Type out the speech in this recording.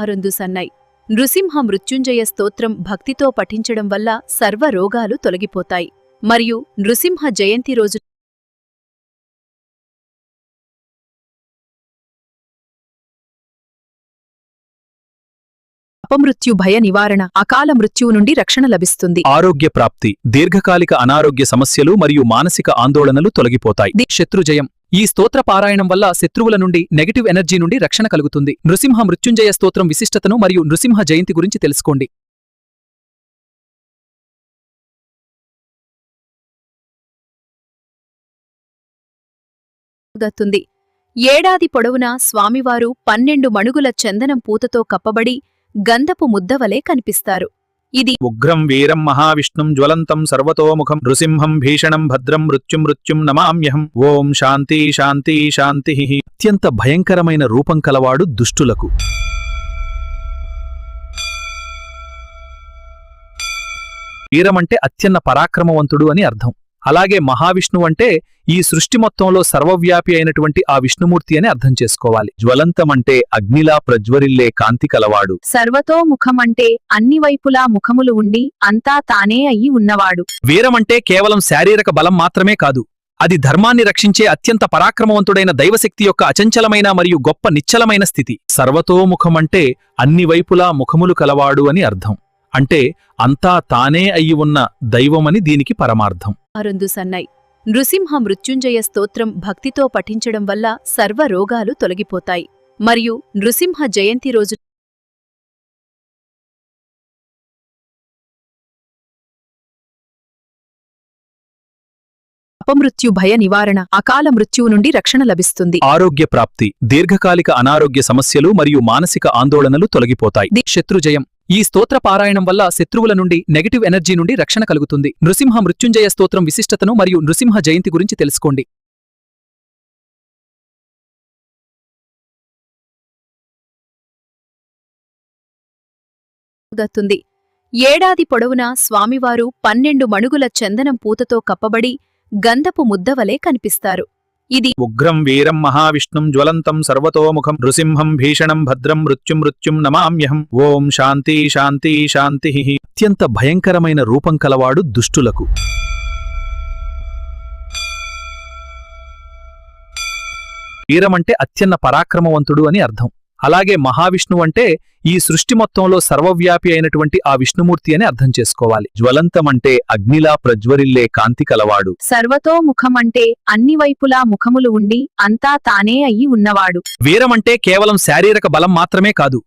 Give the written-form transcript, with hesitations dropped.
అరుందు సన్నై నృసింహ మృత్యుంజయ స్తోత్రం భక్తితో పఠించడం వల్ల సర్వ రోగాలు తొలగిపోతాయి. మరియు నృసింహ జయంతి రోజు అపమృత్యు భయ నివారణ, అకాల మృత్యువు నుండి రక్షణ లభిస్తుంది. ఆరోగ్య ప్రాప్తి, దీర్ఘకాలిక అనారోగ్య సమస్యలు మరియు మానసిక ఆందోళనలు తొలగిపోతాయి. శత్రుజయం, ఈ స్తోత్ర పారాయణం వల్ల శత్రువుల నుండి నెగటివ్ ఎనర్జీ నుండి రక్షణ కలుగుతుంది. నృసింహ మృత్యుంజయ స్తోత్రం విశిష్టతను మరియు నృసింహ జయంతి గురించి తెలుసుకోండి. దత్తుంది. ఏడాది పొడవునా స్వామివారు 12 మణుగుల చందనం పూతతో కప్పబడి గంధపు ముద్దవలే కనిపిస్తారు. ఇది ఉగ్రం వీరం మహావిష్ణుం జ్వలంతం సర్వతోముఖం నృసింహం భీషణం భద్రం మృత్యుం నమామ్యహం. ఓం శాంతి శాంతి శాంతి. అత్యంత భయంకరమైన రూపం కలవాడు దుష్టులకు. వీరమంటే అత్యన్న పరాక్రమవంతుడు అని అర్థం. అలాగే మహావిష్ణువు అంటే ఈ సృష్టి మొత్తంలో సర్వవ్యాపి అయినటువంటి ఆ విష్ణుమూర్తి అని అర్థం చేసుకోవాలి. జ్వలంతమంటే అగ్నిలా ప్రజ్వరిల్లే కాంతి కలవాడు. సర్వతోముఖమంటే అన్ని వైపులా ముఖములు ఉండి అంతా తానే అయి ఉన్నవాడు. వీరమంటే కేవలం శారీరక బలం మాత్రమే కాదు, అది ధర్మాన్ని రక్షించే అత్యంత పరాక్రమవంతుడైన దైవశక్తి యొక్క అచంచలమైన మరియు గొప్ప నిశ్చలమైన స్థితి. సర్వతోముఖమంటే అన్ని వైపులా ముఖములు కలవాడు అని అర్థం. అంటే అంతా తానే అయి ఉన్న దైవమని దీనికి పరమార్థం. అరుందు సన్నై నృసింహ మృత్యుంజయ స్తోత్రం భక్తితో పఠించడం వల్ల సర్వ రోగాలు తొలగిపోతాయి. మరియు నృసింహ జయంతి రోజు అపమృత్యు భయ నివారణ, అకాల మృత్యువు నుండి రక్షణ లభిస్తుంది. ఆరోగ్య ప్రాప్తి, దీర్ఘకాలిక అనారోగ్య సమస్యలు మరియు మానసిక ఆందోళనలు తొలగిపోతాయి. శత్రుజయం, ఈ స్తోత్ర పారాయణం వల్ల శత్రువుల నుండి నెగటివ్ ఎనర్జీ నుండి రక్షణ కలుగుతుంది. నృసింహ మృత్యుంజయ స్తోత్రం విశిష్టతను మరియు నృసింహ జయంతి గురించి తెలుసుకోండి. దత్తుంది. ఏడాది పొడవునా స్వామివారు 12 మణుగుల చందనం పూతతో కప్పబడి గంధపు ముద్దవలే కనిపిస్తారు. ఇది ఉగ్రం వీరం మహావిష్ణుం జ్వలంతం సర్వతోముఖం నృసింహం భీషణం భద్రం మృత్యుం నమామ్యహం. ఓం శాంతి శాంతి శాంతి. అత్యంత భయంకరమైన రూపం కలవాడు దుష్టులకు. వీరమంటే అత్యన్న పరాక్రమవంతుడు అని అర్థం. అలాగే మహావిష్ణువు అంటే ఈ సృష్టి మొత్తంలో సర్వవ్యాపి అయినటువంటి ఆ విష్ణుమూర్తి అని అర్థం చేసుకోవాలి. జ్వలంతమంటే అగ్నిలా ప్రజ్వరిల్లే కాంతి కలవాడు. సర్వతోముఖమంటే అన్ని వైపులా ముఖములు ఉండి అంతా తానే అయి ఉన్నవాడు. వీరమంటే కేవలం శారీరక బలం మాత్రమే కాదు,